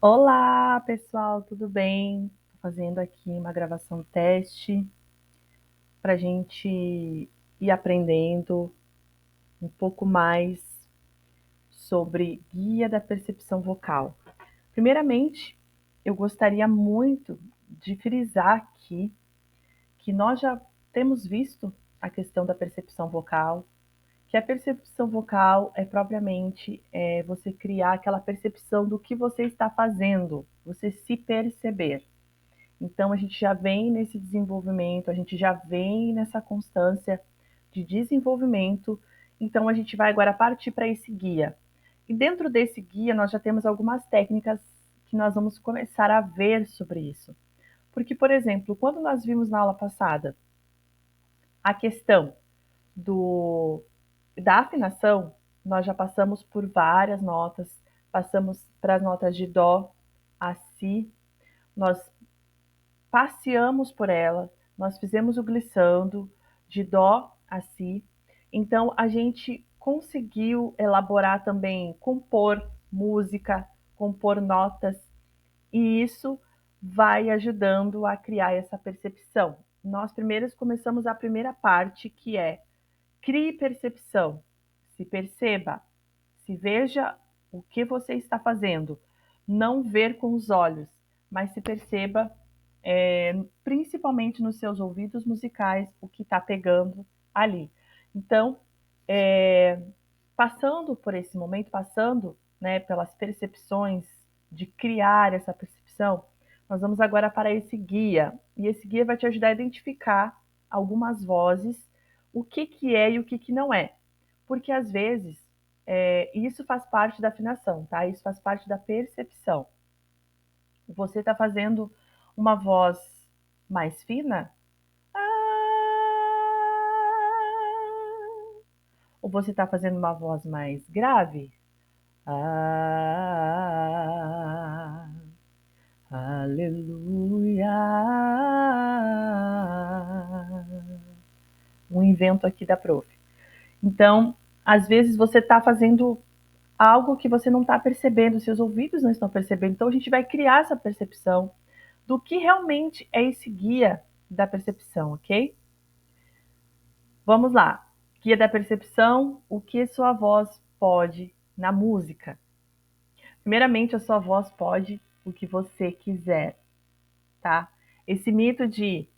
Olá, pessoal, tudo bem? Tô fazendo aqui uma gravação teste para a gente ir aprendendo um pouco mais sobre guia da percepção vocal. Primeiramente, eu gostaria muito de frisar aqui que nós já temos visto a questão da percepção vocal, que a percepção vocal é propriamente você criar aquela percepção do que você está fazendo, você se perceber. Então, a gente já vem nesse desenvolvimento, a gente já vem nessa constância de desenvolvimento. Então, a gente vai agora partir para esse guia. E dentro desse guia, nós já temos algumas técnicas que nós vamos começar a ver sobre isso. Porque, por exemplo, quando nós vimos na aula passada a questão do, da afinação, nós já passamos por várias notas, passamos para as notas de Dó a Si, nós passeamos por ela, nós fizemos o glissando de dó a si, então a gente conseguiu elaborar também, compor música, compor notas, e isso vai ajudando a criar essa percepção. Nós primeiros começamos a primeira parte, que é crie percepção, se perceba, se veja o que você está fazendo, não ver com os olhos, mas se perceba principalmente nos seus ouvidos musicais, o que está pegando ali. Então, é, passando por esse momento, passando, né, pelas percepções de criar essa percepção, nós vamos agora para esse guia. E esse guia vai te ajudar a identificar algumas vozes, o que, que é e o que, que não é. Porque às vezes, isso faz parte da afinação, tá? Isso faz parte da percepção. Você está fazendo uma voz mais fina? Ou você está fazendo uma voz mais grave? Ah, aleluia. Um invento aqui da prof. Então, às vezes você está fazendo algo que você não está percebendo, seus ouvidos não estão percebendo. Então, a gente vai criar essa percepção do que realmente é esse guia da percepção, ok? Vamos lá. Guia da percepção, o que sua voz pode na música? Primeiramente, a sua voz pode o que você quiser, tá? Esse mito de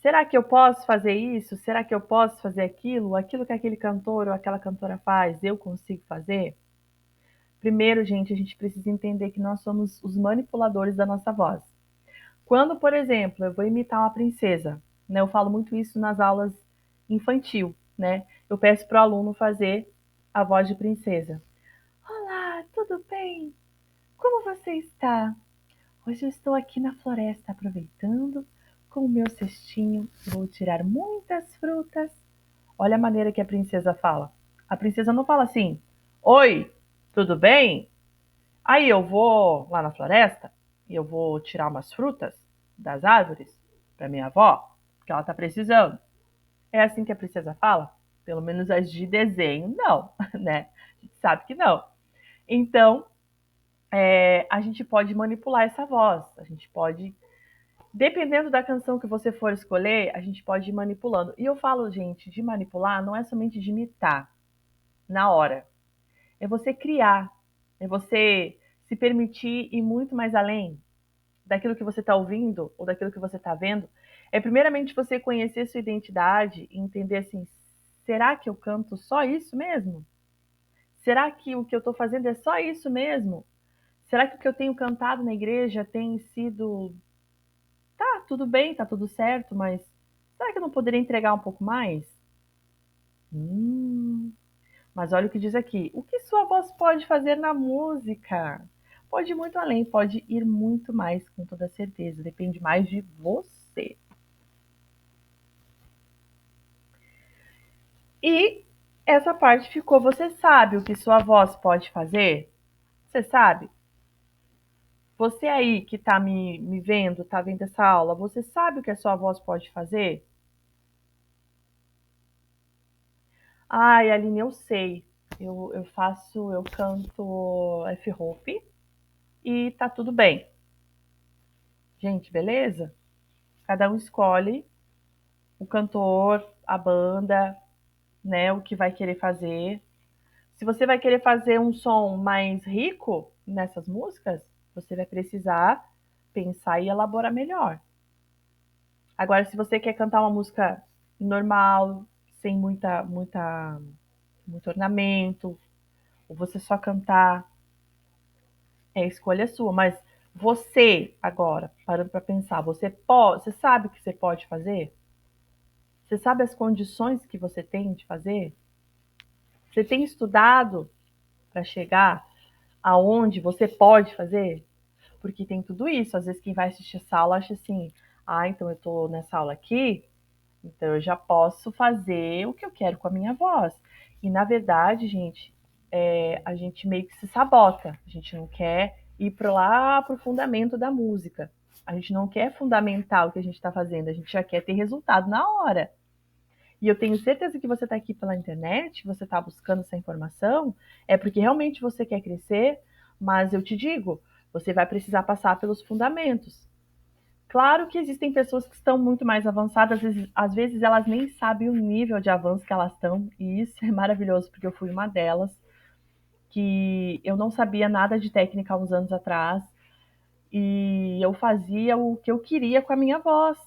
será que eu posso fazer isso? Será que eu posso fazer aquilo? Aquilo que aquele cantor ou aquela cantora faz, eu consigo fazer? Primeiro, gente, a gente precisa entender que nós somos os manipuladores da nossa voz. Quando, por exemplo, eu vou imitar uma princesa, né? Eu falo muito isso nas aulas infantil, né? Eu peço para o aluno fazer a voz de princesa. Olá, tudo bem? Como você está? Hoje eu estou aqui na floresta aproveitando com o meu cestinho. Vou tirar muitas frutas. Olha a maneira que a princesa fala. A princesa não fala assim: oi, tudo bem? Aí eu vou lá na floresta e eu vou tirar umas frutas das árvores para minha avó, porque ela está precisando. É assim que a princesa fala? Pelo menos as de desenho, não, né? A gente sabe que não. Então, a gente pode manipular essa voz, a gente pode, dependendo da canção que você for escolher, a gente pode ir manipulando. E eu falo, gente, de manipular não é somente de imitar na hora, é você criar, é você se permitir ir muito mais além daquilo que você está ouvindo ou daquilo que você está vendo. É primeiramente você conhecer sua identidade e entender assim, será que eu canto só isso mesmo? Será que o que eu estou fazendo é só isso mesmo? Será que o que eu tenho cantado na igreja tem sido tá tudo bem, tá tudo certo, mas será que eu não poderia entregar um pouco mais? Hum, mas olha o que diz aqui. O que sua voz pode fazer na música? Pode ir muito além, pode ir muito mais, com toda certeza. Depende mais de você. E essa parte ficou. Você sabe o que sua voz pode fazer? Você sabe? Você aí que está me vendo, está vendo essa aula, você sabe o que a sua voz pode fazer? Ai, Aline, eu sei. Eu canto F-Hope e tá tudo bem. Gente, beleza? Cada um escolhe o cantor, a banda, né, o que vai querer fazer. Se você vai querer fazer um som mais rico nessas músicas, você vai precisar pensar e elaborar melhor. Agora, se você quer cantar uma música normal, sem muito ornamento, ou você só cantar, é escolha sua. Mas você, agora, parando para pensar, você sabe o que você pode fazer? Você sabe as condições que você tem de fazer? Você tem estudado para chegar aonde você pode fazer? Porque tem tudo isso. Às vezes quem vai assistir essa aula acha assim: ah, então eu estou nessa aula aqui, então eu já posso fazer o que eu quero com a minha voz. E na verdade, gente, a gente meio que se sabota. A gente não quer ir para lá para o fundamento da música. A gente não quer fundamentar o que a gente está fazendo, a gente já quer ter resultado na hora. E eu tenho certeza que você está aqui pela internet, você está buscando essa informação, é porque realmente você quer crescer, mas eu te digo, você vai precisar passar pelos fundamentos. Claro que existem pessoas que estão muito mais avançadas, às vezes elas nem sabem o nível de avanço que elas estão, e isso é maravilhoso, porque eu fui uma delas, que eu não sabia nada de técnica há uns anos atrás, e eu fazia o que eu queria com a minha voz.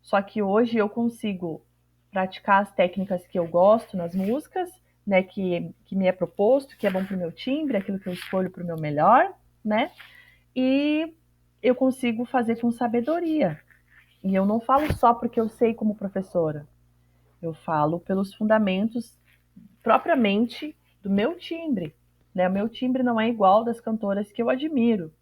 Só que hoje eu consigo praticar as técnicas que eu gosto nas músicas, né, que me é proposto, que é bom para o meu timbre, aquilo que eu escolho para o meu melhor, né? E eu consigo fazer com sabedoria. E eu não falo só porque eu sei como professora. Eu falo pelos fundamentos propriamente do meu timbre. Né? O meu timbre não é igual das cantoras que eu admiro.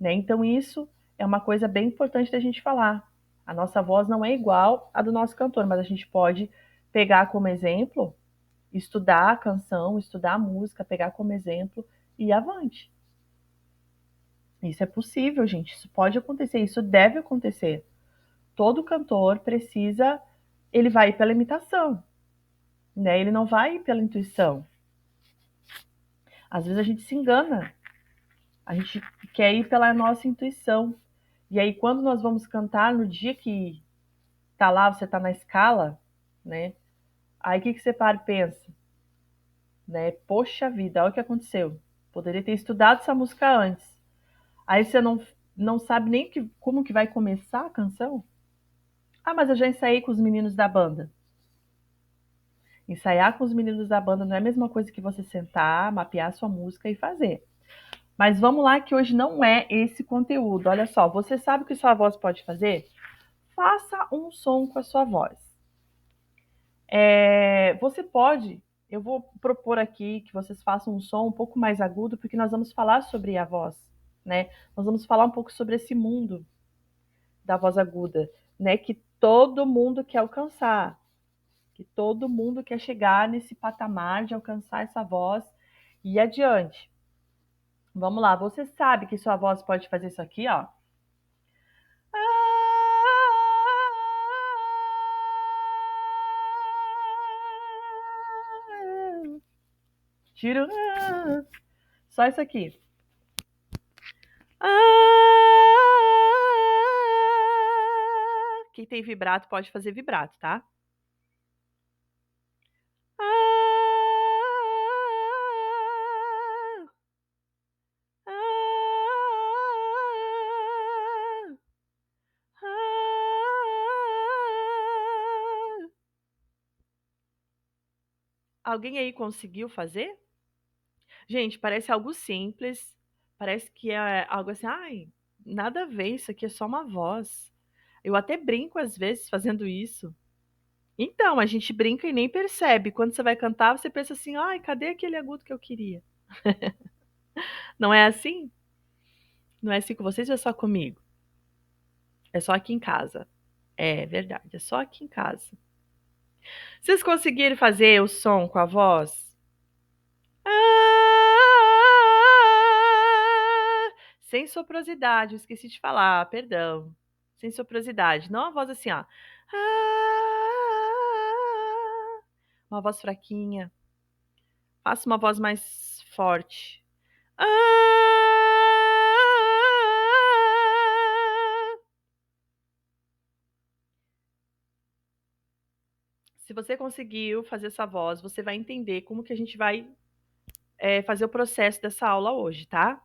Né? Então, isso é uma coisa bem importante da gente falar. A nossa voz não é igual à do nosso cantor, mas a gente pode pegar como exemplo, estudar a canção, estudar a música, pegar como exemplo e ir avante. Isso é possível, gente. Isso pode acontecer, isso deve acontecer. Todo cantor precisa, ele vai ir pela imitação, né? Ele não vai ir pela intuição. Às vezes a gente se engana, a gente quer ir pela nossa intuição. E aí, quando nós vamos cantar, no dia que tá lá, você tá na escala, né? Aí o que você para e pensa, né? Poxa vida, olha o que aconteceu. Poderia ter estudado essa música antes. Aí você não sabe nem como que vai começar a canção. Ah, mas eu já ensaiei com os meninos da banda. Ensaiar com os meninos da banda não é a mesma coisa que você sentar, mapear sua música e fazer. Mas vamos lá que hoje não é esse conteúdo. Olha só, você sabe o que sua voz pode fazer? Faça um som com a sua voz. Você pode, eu vou propor aqui que vocês façam um som um pouco mais agudo, porque nós vamos falar sobre a voz, né? Nós vamos falar um pouco sobre esse mundo da voz aguda, né? Que todo mundo quer alcançar, que todo mundo quer chegar nesse patamar de alcançar essa voz e ir adiante. Vamos lá, você sabe que sua voz pode fazer isso aqui, ó. Tiro. Só isso aqui. Quem tem vibrato pode fazer vibrato, tá? Alguém aí conseguiu fazer? Gente, parece algo simples, parece que é algo assim, ai, nada a ver, isso aqui é só uma voz. Eu até brinco às vezes fazendo isso. Então, a gente brinca e nem percebe. Quando você vai cantar, você pensa assim, ai, cadê aquele agudo que eu queria? Não é assim? Não é assim com vocês ou é só comigo? É só aqui em casa. É verdade, é só aqui em casa. Vocês conseguiram fazer o som com a voz? Sem soprosidade, eu esqueci de falar, perdão. Sem soprosidade, não a voz assim, ó. Uma voz fraquinha. Faça uma voz mais forte. Se você conseguiu fazer essa voz, você vai entender como que a gente vai fazer o processo dessa aula hoje, tá?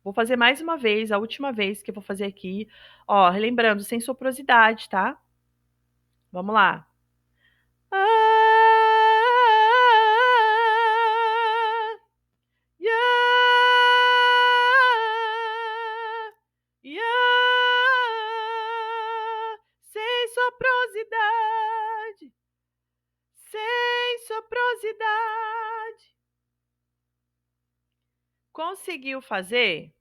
Vou fazer mais uma vez, a última vez que eu vou fazer aqui. Ó, relembrando, sem soprosidade, tá? Vamos lá. Sem soprosidade, sem soprosidade. Conseguiu fazer?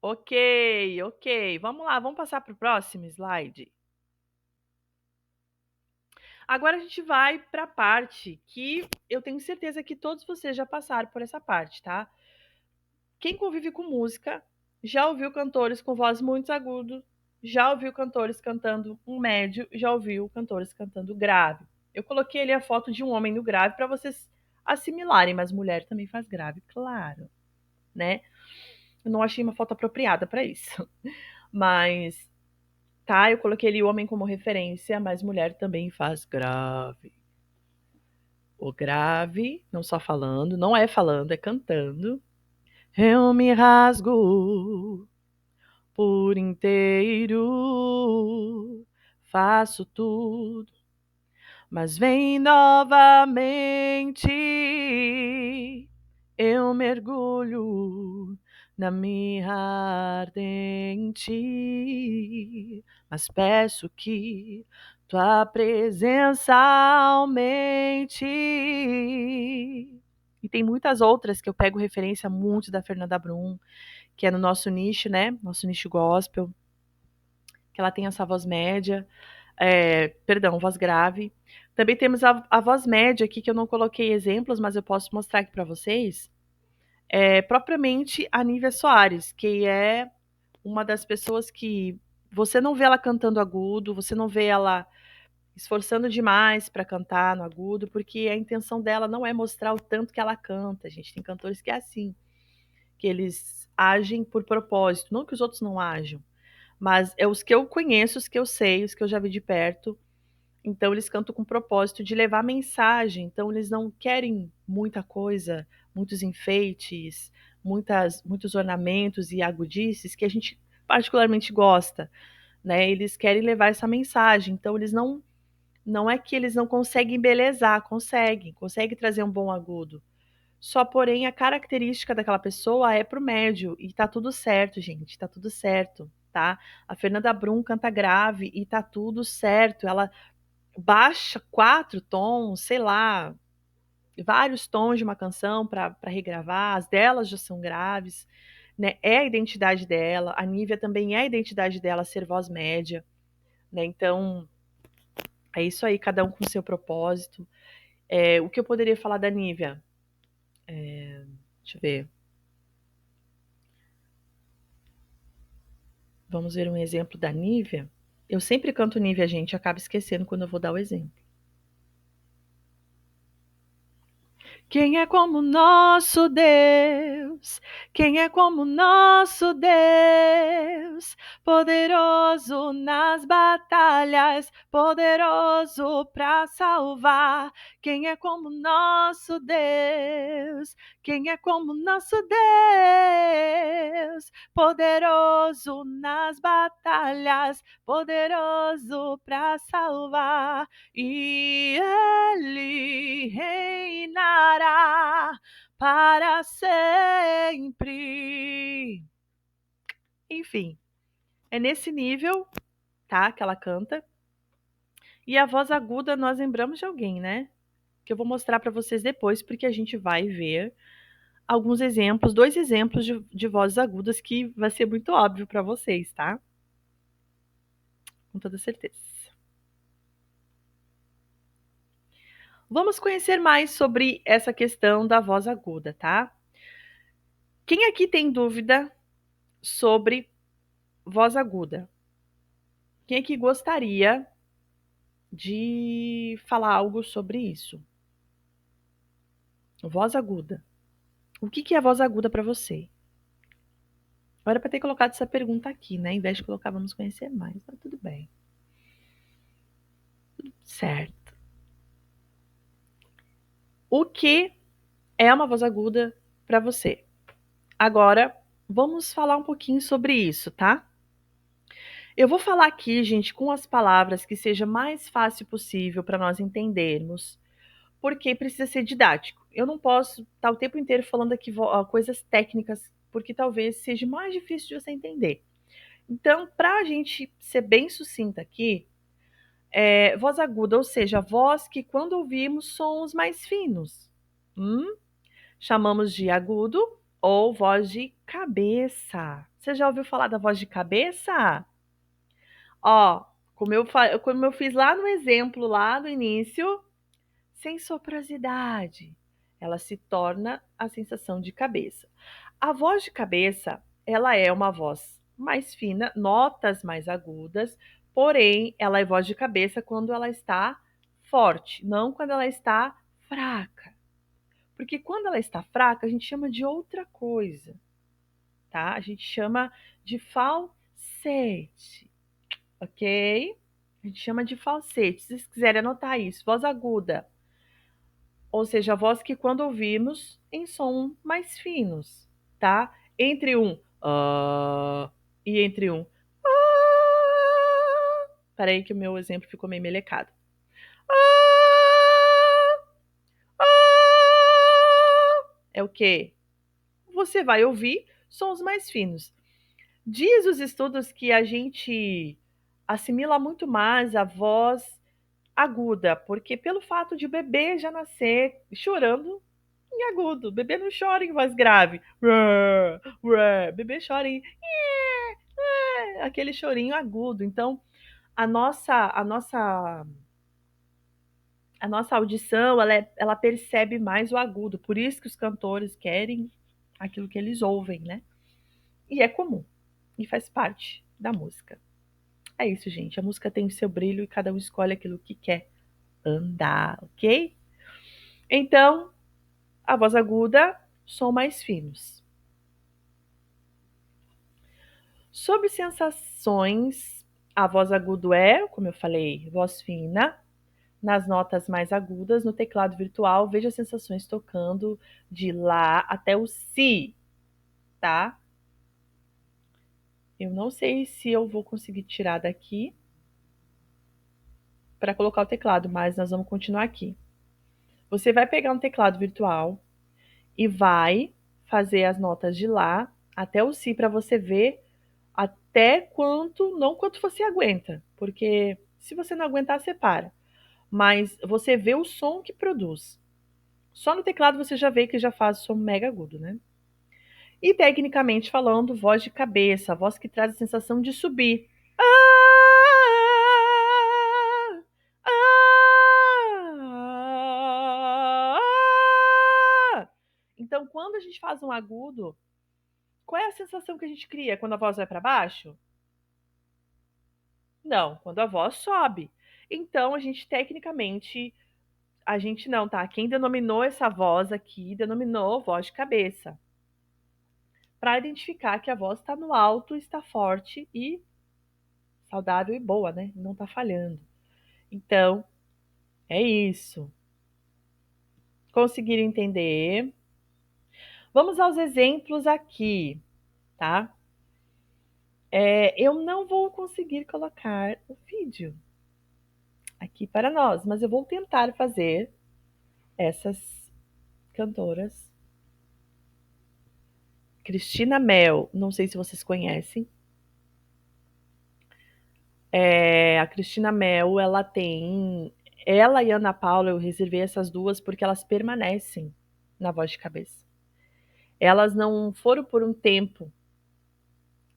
Ok, ok. Vamos lá, vamos passar para o próximo slide. Agora a gente vai para a parte que eu tenho certeza que todos vocês já passaram por essa parte, tá? Quem convive com música já ouviu cantores com voz muito aguda, já ouviu cantores cantando um médio, já ouviu cantores cantando grave. Eu coloquei ali a foto de um homem no grave para vocês assimilarem, mas mulher também faz grave, claro, né? Eu não achei uma foto apropriada para isso. Mas, tá, eu coloquei ali o homem como referência, mas mulher também faz grave. O grave, não só falando, não é falando, é cantando. Eu me rasgo por inteiro, faço tudo, mas vem novamente. Eu mergulho na minha ardente, mas peço que tua presença aumente. E tem muitas outras que eu pego referência muito da Fernanda Brum, que é no nosso nicho, né? Nosso nicho gospel, que ela tem essa voz média, voz grave. Também temos a voz média aqui, que eu não coloquei exemplos, mas eu posso mostrar aqui para vocês. Propriamente a Nívia Soares, que é uma das pessoas que você não vê ela cantando agudo, você não vê ela esforçando demais para cantar no agudo, porque a intenção dela não é mostrar o tanto que ela canta. Gente, tem cantores que é assim, que eles agem por propósito, não que os outros não ajam, mas é os que eu conheço, os que eu sei, os que eu já vi de perto. Então eles cantam com o propósito de levar mensagem. Então eles não querem muita coisa, muitos enfeites, muitos ornamentos e agudices que a gente particularmente gosta, né? Eles querem levar essa mensagem. Então eles não é que eles não conseguem embelezar, conseguem trazer um bom agudo. Só porém a característica daquela pessoa é pro médio e tá tudo certo, gente, tá tudo certo, tá? A Fernanda Brum canta grave e tá tudo certo. Ela baixa 4 tons, sei lá, vários tons de uma canção para regravar, as delas já são graves, né? É a identidade dela. A Nívia também é a identidade dela ser voz média, né? Então, é isso aí, cada um com o seu propósito. O que eu poderia falar da Nívia? Deixa eu ver. Vamos ver um exemplo da Nívia. Eu sempre canto Nívia, gente, acaba esquecendo quando eu vou dar o exemplo. Quem é como nosso Deus? Quem é como nosso Deus? Poderoso nas batalhas, poderoso para salvar. Quem é como nosso Deus? Quem é como nosso Deus? Poderoso nas batalhas, poderoso para salvar. E ele reinará para sempre. Enfim, é nesse nível, tá, que ela canta. E a voz aguda, nós lembramos de alguém, né? Que eu vou mostrar para vocês depois, porque a gente vai ver alguns exemplos, 2 exemplos de vozes agudas que vai ser muito óbvio para vocês, tá? Com toda certeza. Vamos conhecer mais sobre essa questão da voz aguda, tá? Quem aqui tem dúvida sobre voz aguda? Quem aqui gostaria de falar algo sobre isso? Voz aguda. O que é voz aguda para você? Era para ter colocado essa pergunta aqui, né? Em vez de colocar vamos conhecer mais, mas tudo bem. Tudo certo. O que é uma voz aguda para você? Agora, vamos falar um pouquinho sobre isso, tá? Eu vou falar aqui, gente, com as palavras que seja mais fácil possível para nós entendermos, porque precisa ser didático. Eu não posso estar o tempo inteiro falando aqui coisas técnicas, porque talvez seja mais difícil de você entender. Então, para a gente ser bem sucinta aqui, voz aguda, ou seja, a voz que quando ouvimos sons mais finos. Chamamos de agudo ou voz de cabeça. Você já ouviu falar da voz de cabeça? Ó, como eu fiz lá no exemplo, lá no início, sem soprosidade, ela se torna a sensação de cabeça. A voz de cabeça, ela é uma voz mais fina, notas mais agudas, porém, ela é voz de cabeça quando ela está forte, não quando ela está fraca. Porque quando ela está fraca, a gente chama de outra coisa, tá? A gente chama de falsete, ok? A gente chama de falsete. Se vocês quiserem anotar isso, voz aguda, ou seja, a voz que quando ouvimos em som mais finos, tá? Entre um e entre um Peraí que o meu exemplo ficou meio melecado. É o quê? Você vai ouvir sons mais finos. Diz os estudos que a gente assimila muito mais a voz aguda, porque pelo fato de o bebê já nascer chorando em agudo, o bebê não chora em voz grave, o bebê chora em aquele chorinho agudo. Então, a nossa a nossa a nossa audição, ela percebe mais o agudo, por isso que os cantores querem aquilo que eles ouvem, né? E é comum, e faz parte da música. É isso, gente. A música tem o seu brilho e cada um escolhe aquilo que quer andar, ok? Então, a voz aguda, som mais finos. Sobre sensações, a voz aguda é, como eu falei, voz fina. Nas notas mais agudas, no teclado virtual, veja as sensações tocando de lá até o si, tá? Eu não sei se eu vou conseguir tirar daqui para colocar o teclado, mas nós vamos continuar aqui. Você vai pegar um teclado virtual e vai fazer as notas de lá até o si para você ver até quanto, não quanto você aguenta, porque se você não aguentar, você para. Mas você vê o som que produz. Só no teclado você já vê que já faz o som mega agudo, né? E tecnicamente falando, voz de cabeça, a voz que traz a sensação de subir. Ah, Então, quando a gente faz um agudo, qual é a sensação que a gente cria quando a voz vai para baixo? Não, quando a voz sobe. Então, a gente tecnicamente, a gente não, tá? Quem denominou essa voz aqui, denominou voz de cabeça. Para identificar que a voz está no alto, está forte e saudável e boa, né? Não está falhando. Então, é isso. Conseguiram entender? Vamos aos exemplos aqui, tá? Eu não vou conseguir colocar o vídeo aqui para nós, mas eu vou tentar fazer essas cantoras. Cristina Mel, não sei se vocês conhecem. A Cristina Mel, ela e Ana Paula, eu reservei essas duas porque elas permanecem na voz de cabeça. Elas não foram por um tempo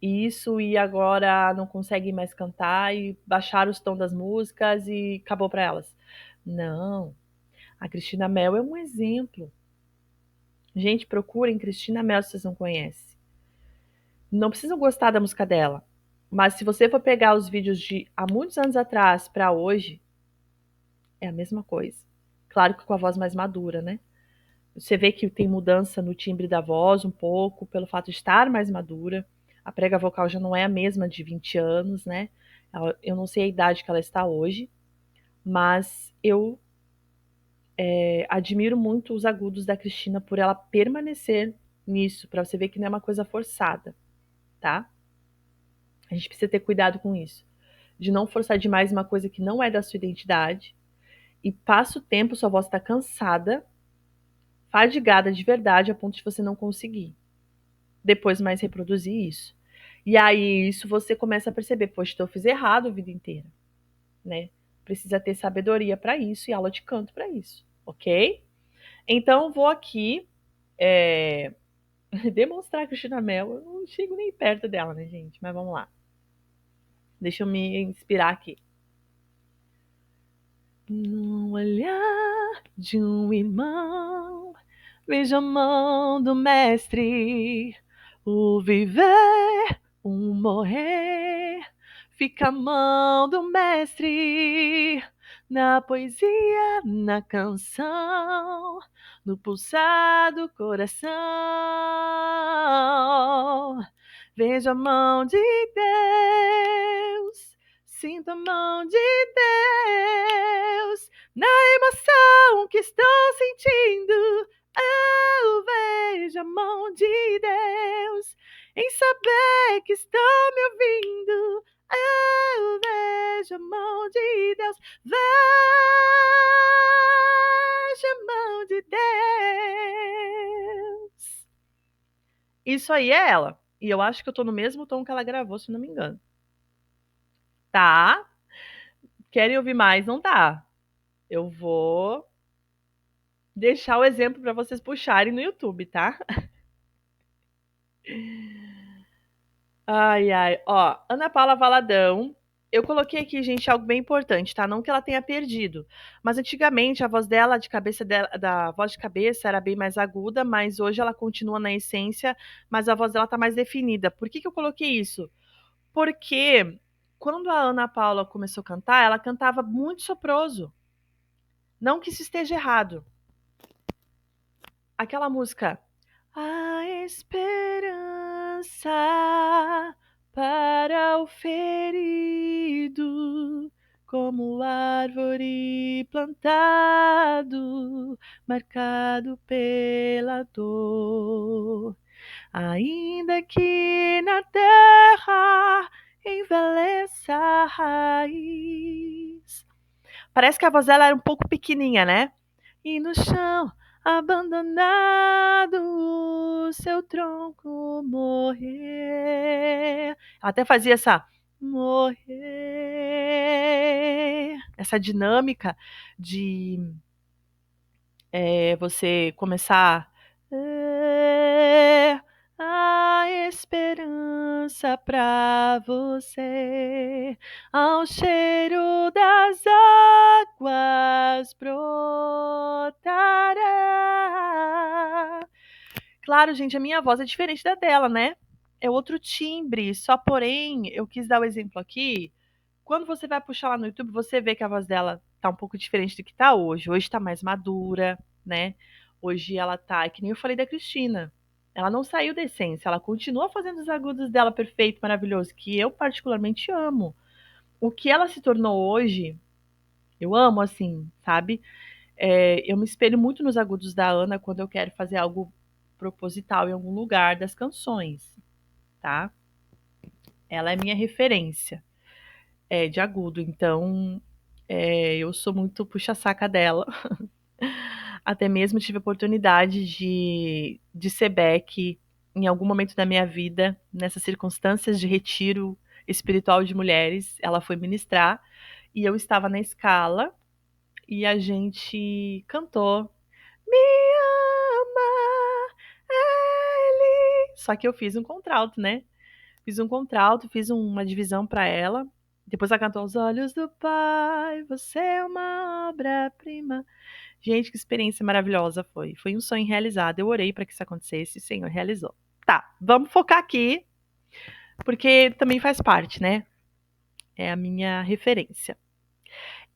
isso e agora não conseguem mais cantar e baixaram os tons das músicas e acabou para elas. Não, a Cristina Mel é um exemplo. Gente, procurem Cristina Mel se vocês não conhecem. Não precisam gostar da música dela, mas se você for pegar os vídeos de há muitos anos atrás para hoje, é a mesma coisa. Claro que com a voz mais madura, né? Você vê que tem mudança no timbre da voz um pouco, pelo fato de estar mais madura. A prega vocal já não é a mesma de 20 anos, né? Eu não sei a idade que ela está hoje, Mas eu admiro muito os agudos da Cristina por ela permanecer nisso, para você ver que não é uma coisa forçada, tá? A gente precisa ter cuidado com isso, de não forçar demais uma coisa que não é da sua identidade. E passa o tempo, sua voz está cansada, fadigada de verdade, a ponto de você não conseguir depois mais reproduzir isso. E aí isso você começa a perceber, poxa, então eu fiz errado a vida inteira, né? Precisa ter sabedoria para isso e aula de canto para isso, ok? Então vou aqui demonstrar a Cristina Mel. Eu não chego nem perto dela, né, gente? Mas vamos lá. Deixa eu me inspirar aqui. No olhar de um irmão, vejo a mão do mestre, o viver, o morrer, fica a mão do mestre, na poesia, na canção, no pulsar do coração. Vejo a mão de Deus, sinto a mão de Deus, na emoção que estou sentindo. Eu vejo a mão de Deus, em saber que estão me ouvindo. Eu vejo a mão de Deus, vejo a mão de Deus. Isso aí é ela. E eu acho que eu tô no mesmo tom que ela gravou, se não me engano. Tá? Querem ouvir mais? Não tá. Eu vou deixar o exemplo para vocês puxarem no YouTube, tá? Ai, ai. Ó, Ana Paula Valadão. Eu coloquei aqui, gente, algo bem importante, tá? Não que ela tenha perdido, mas antigamente a voz dela, de cabeça dela, da voz de cabeça era bem mais aguda, mas hoje ela continua na essência, mas a voz dela tá mais definida. Por que que eu coloquei isso? Porque quando a Ana Paula começou a cantar, ela cantava muito soproso. Não que isso esteja errado. Aquela música A esperança para o ferido, como árvore plantado, marcado pela dor. Ainda que na terra envelheça a raiz. Parece que a voz dela era um pouco pequenininha, né? E no chão, abandonado, o seu tronco morrer. Ela até fazia essa morrer, essa dinâmica de você começar a esperança pra você, ao cheiro das águas brotará. Claro, gente, a minha voz é diferente da dela, né? É outro timbre, só porém, eu quis dar o exemplo aqui. Quando você vai puxar lá no YouTube, você vê que a voz dela tá um pouco diferente do que tá hoje. Hoje tá mais madura, né? Hoje ela tá, é que nem eu falei da Cristina. Ela não saiu da essência, ela continua fazendo os agudos dela perfeito, maravilhoso, que eu particularmente amo. O que ela se tornou hoje, eu amo, assim, sabe? Eu me espelho muito nos agudos da Ana quando eu quero fazer algo proposital em algum lugar das canções, tá? Ela é minha referência de agudo, então eu sou muito puxa-saca dela. Até mesmo tive a oportunidade de ser back em algum momento da minha vida, nessas circunstâncias de retiro espiritual de mulheres. Ela foi ministrar e eu estava na escala e a gente cantou Me ama, ele. Só que eu fiz um contralto, né? Fiz um contralto, fiz uma divisão para ela. Depois ela cantou Os Olhos do Pai, você é uma obra-prima. Gente, que experiência maravilhosa foi. Foi um sonho realizado. Eu orei para que isso acontecesse e o Senhor realizou. Tá, vamos focar aqui, porque também faz parte, né? É a minha referência.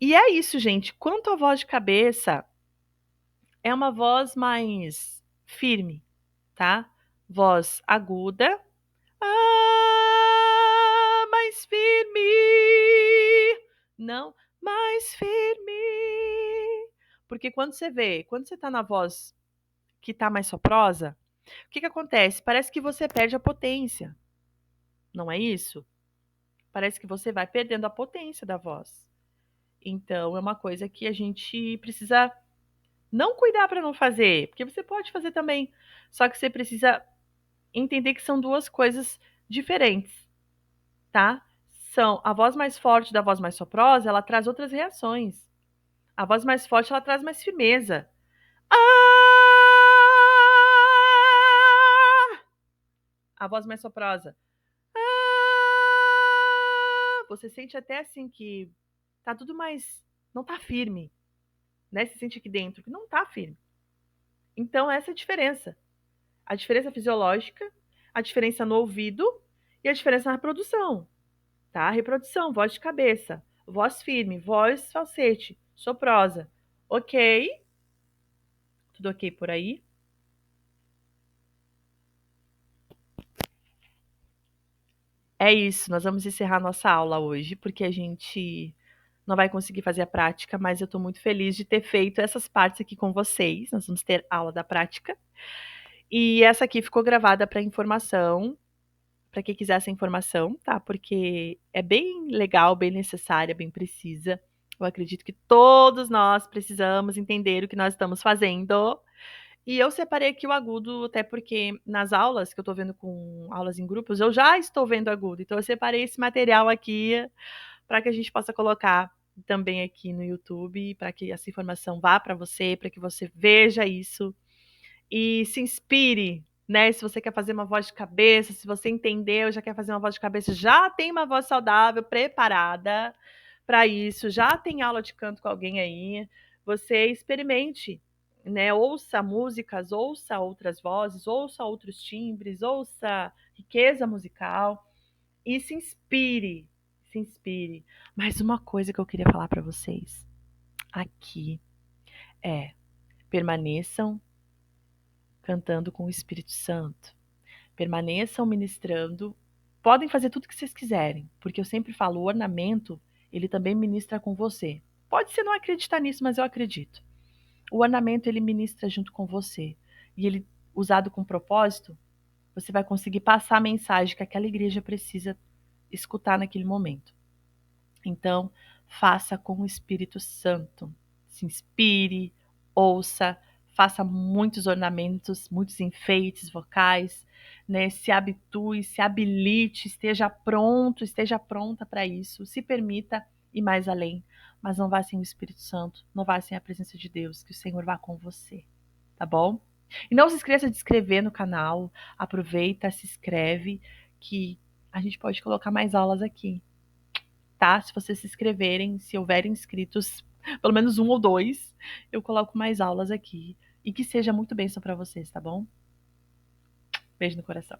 E é isso, gente. Quanto à voz de cabeça, é uma voz mais firme, tá? Voz aguda. Mais firme. Não, mais firme. Porque quando você tá na voz que tá mais soprosa, o que que acontece? Parece que você perde a potência, não é isso? Parece que você vai perdendo a potência da voz. Então, é uma coisa que a gente precisa não cuidar para não fazer, porque você pode fazer também, só que você precisa entender que são duas coisas diferentes, tá? São a voz mais forte da voz mais soprosa, ela traz outras reações. A voz mais forte, ela traz mais firmeza. Ah! A voz mais soprosa. Ah! Você sente até assim que tá tudo mais, não tá firme, né? Você sente aqui dentro que não tá firme. Então essa é a diferença. A diferença fisiológica, a diferença no ouvido e a diferença na reprodução, tá? Reprodução, voz de cabeça, voz firme, voz falsete, soprosa. Ok? Tudo ok por aí? É isso, nós vamos encerrar nossa aula hoje, porque a gente não vai conseguir fazer a prática, mas eu estou muito feliz de ter feito essas partes aqui com vocês. Nós vamos ter aula da prática. E essa aqui ficou gravada para informação, para quem quiser essa informação, tá? Porque é bem legal, bem necessária, bem precisa. Eu acredito que todos nós precisamos entender o que nós estamos fazendo. E eu separei aqui o agudo, até porque nas aulas que eu estou vendo com aulas em grupos, eu já estou vendo agudo. Então eu separei esse material aqui para que a gente possa colocar também aqui no YouTube, para que essa informação vá para você, para que você veja isso e se inspire, né? Se você quer fazer uma voz de cabeça, se você entendeu, já quer fazer uma voz de cabeça, já tem uma voz saudável preparada para isso, já tem aula de canto com alguém aí, você experimente, né? Ouça músicas, ouça outras vozes, ouça outros timbres, ouça riqueza musical e se inspire, se inspire. Mas uma coisa que eu queria falar para vocês aqui é: permaneçam cantando com o Espírito Santo. Permaneçam ministrando. Podem fazer tudo o que vocês quiserem, porque eu sempre falo, o ornamento, ele também ministra com você. Pode ser não acreditar nisso, mas eu acredito. O ornamento, ele ministra junto com você. E ele, usado com propósito, você vai conseguir passar a mensagem que aquela igreja precisa escutar naquele momento. Então, faça com o Espírito Santo. Se inspire, ouça, faça muitos ornamentos, muitos enfeites vocais, né? Se habitue, se habilite, esteja pronto, esteja pronta para isso. Se permita ir mais além, mas não vá sem o Espírito Santo, não vá sem a presença de Deus, que o Senhor vá com você, tá bom? E não se esqueça de se inscrever no canal, aproveita, se inscreve, que a gente pode colocar mais aulas aqui, tá? Se vocês se inscreverem, se houverem inscritos, pelo menos um ou dois, eu coloco mais aulas aqui. E que seja muito bênção para vocês, tá bom? Beijo no coração.